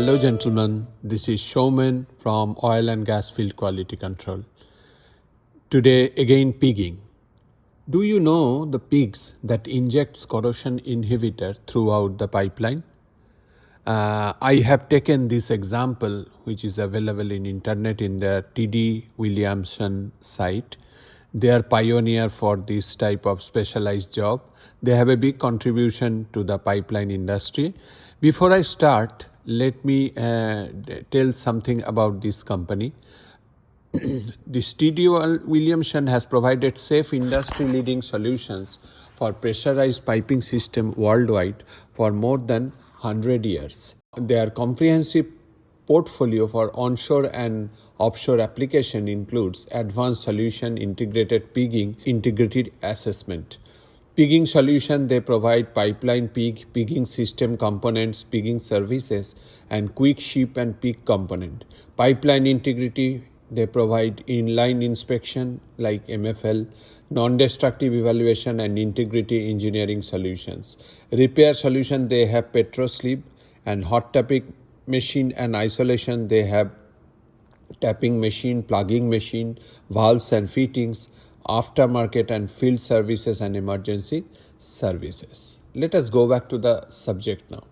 Hello gentlemen, this is Showman from Oil and Gas Field Quality Control. Today again pigging. Do you know the pigs that injects corrosion inhibitor throughout the pipeline? I have taken this example which is available in internet in the TD Williamson site. They are pioneer for this type of specialized job. They have a big contribution to the pipeline industry. Before I start, let me tell something about this company. This TD Williamson has provided safe industry-leading solutions for pressurized piping system worldwide for more than 100 years. Their comprehensive portfolio for onshore and offshore application includes advanced solution integrated pigging integrity assessment. Pigging solution, they provide pipeline pig, pigging system components, pigging services, and quick ship and pig component. Pipeline integrity, they provide inline inspection like MFL, non-destructive evaluation and integrity engineering solutions. Repair solution, they have petrosleeve and hot tapping machine and isolation, they have tapping machine, plugging machine, valves and fittings, aftermarket and field services and emergency services. Let us go back to the subject now.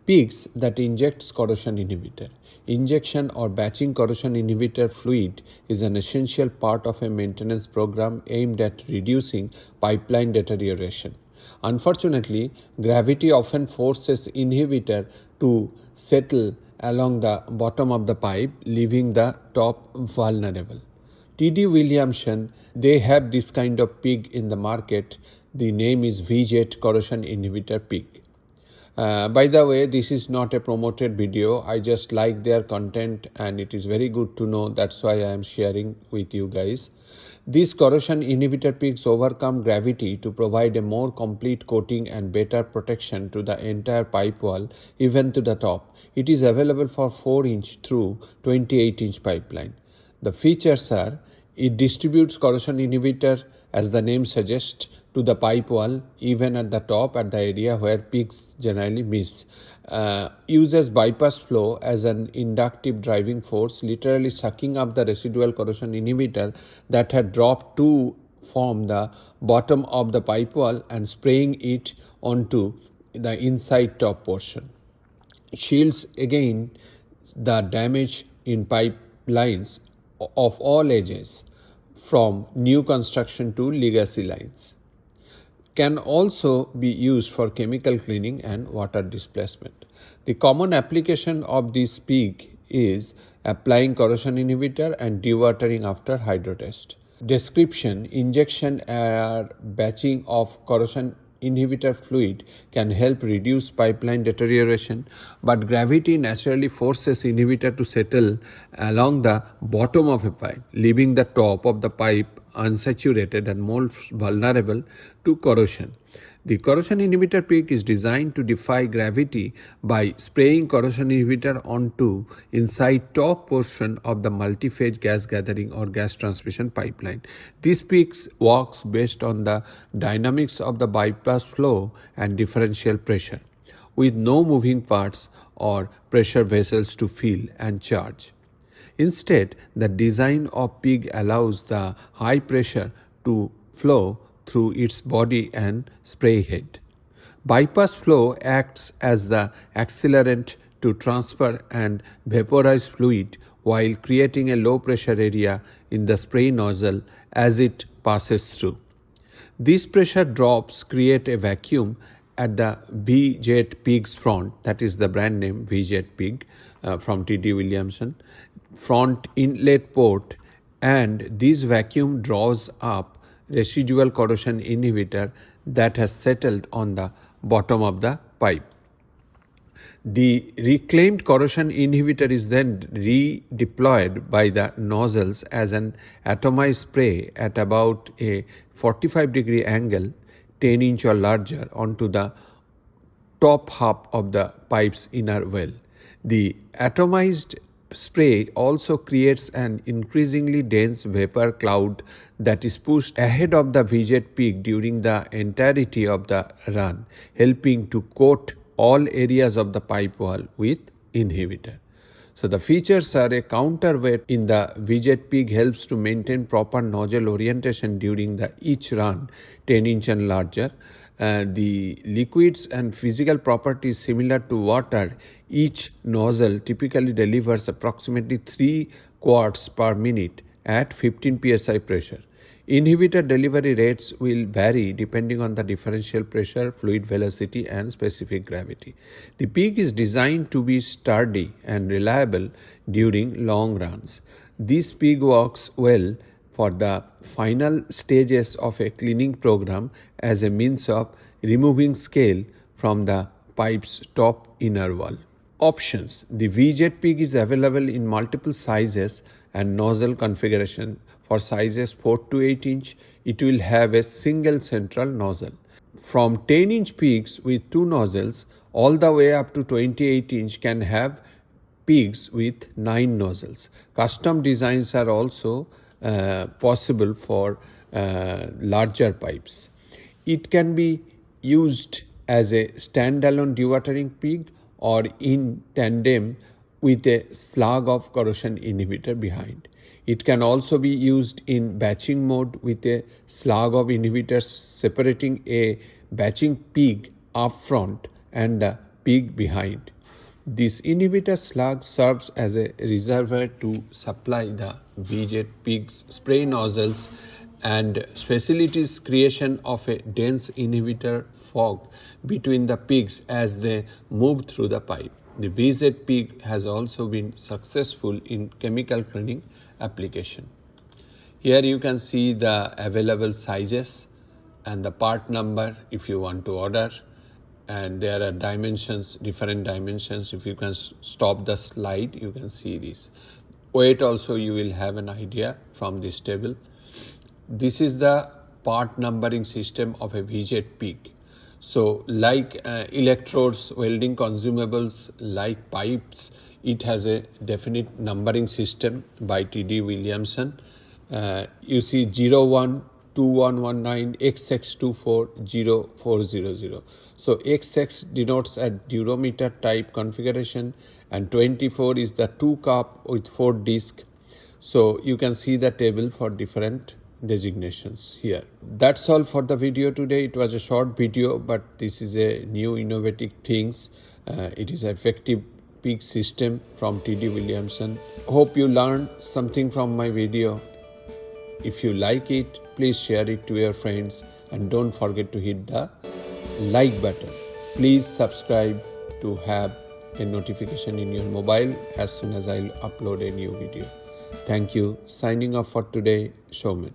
Pigs that injects corrosion inhibitor. Injection or batching corrosion inhibitor fluid is an essential part of a maintenance program aimed at reducing pipeline deterioration. Unfortunately, gravity often forces inhibitor to settle along the bottom of the pipe, leaving the top vulnerable. TD Williamson, they have this kind of pig in the market. The name is VJET corrosion inhibitor pig. By the way, this is not a promoted video. I just like their content and it is very good to know. That's why I am sharing with you guys. These corrosion inhibitor pigs overcome gravity to provide a more complete coating and better protection to the entire pipe wall, even to the top. It is available for 4-inch through 28-inch pipeline. The features are, it distributes corrosion inhibitor, as the name suggests, to the pipe wall, even at the top at the area where pigs generally miss. Uses bypass flow as an inductive driving force, literally sucking up the residual corrosion inhibitor that had dropped to form the bottom of the pipe wall and spraying it onto the inside top portion. Shields again the damage in pipelines of all ages, from new construction to legacy lines. Can also be used for chemical cleaning and water displacement. The common application of this pig is applying corrosion inhibitor and dewatering after hydrotest. Description: injection or batching of corrosion inhibitor fluid can help reduce pipeline deterioration, but gravity naturally forces inhibitor to settle along the bottom of a pipe, leaving the top of the pipe unsaturated and more vulnerable to corrosion. The corrosion inhibitor pig is designed to defy gravity by spraying corrosion inhibitor onto inside top portion of the multi-phase gas gathering or gas transmission pipeline. This pig works based on the dynamics of the bypass flow and differential pressure, with no moving parts or pressure vessels to fill and charge. Instead, the design of pig allows the high pressure to flow through its body and spray head. Bypass flow acts as the accelerant to transfer and vaporize fluid while creating a low pressure area in the spray nozzle as it passes through. These pressure drops create a vacuum at the VJET pig's front, that is the brand name VJET pig from TD Williamson, front inlet port, and this vacuum draws up residual corrosion inhibitor that has settled on the bottom of the pipe. The reclaimed corrosion inhibitor is then redeployed by the nozzles as an atomized spray at about a 45-degree angle, 10-inch or larger, onto the top half of the pipe's inner well. The atomized spray also creates an increasingly dense vapor cloud that is pushed ahead of the VJET peak during the entirety of the run, helping to coat all areas of the pipe wall with inhibitor. So the features are a counterweight in the VJet Pig helps to maintain proper nozzle orientation during each run 10-inch and larger. The liquids and physical properties similar to water. Each nozzle typically delivers approximately 3 quarts per minute at 15 psi pressure. Inhibitor delivery rates will vary depending on the differential pressure, fluid velocity, and specific gravity. The pig is designed to be sturdy and reliable during long runs. This pig works well for the final stages of a cleaning program as a means of removing scale from the pipe's top inner wall. Options. The VJet Pig is available in multiple sizes and nozzle configuration. For sizes 4 to 8 inch, it will have a single central nozzle. From 10-inch pigs with 2 nozzles all the way up to 28-inch can have pigs with 9 nozzles. Custom designs are also possible for larger pipes. It can be used as a standalone dewatering pig or in tandem with a slug of corrosion inhibitor behind. It can also be used in batching mode with a slug of inhibitors separating a batching pig up front and the pig behind. This inhibitor slug serves as a reservoir to supply the VJet Pig's spray nozzles and facilitates creation of a dense inhibitor fog between the pigs as they move through the pipe. The VJet Pig has also been successful in chemical cleaning application. Here you can see the available sizes and the part number if you want to order, and there are dimensions, different dimensions. If you can stop the slide, you can see this. Weight also you will have an idea from this table. This is the part numbering system of a VJet Pig. So like electrodes, welding consumables, like pipes, it has a definite numbering system by T.D. Williamson. You see 012119 XX24 0400. So XX denotes a durometer type configuration and 24 is the 2 cup with 4 disc. So you can see the table for different designations here. That's all for the video today. It was a short video, but this is a new innovative things. It is an effective pig system from T.D. Williamson. Hope you learned something from my video. If you like it, please share it to your friends and don't forget to hit the like button. Please subscribe to have a notification in your mobile as soon as I'll upload a new video. Thank you. Signing off for today, Showman.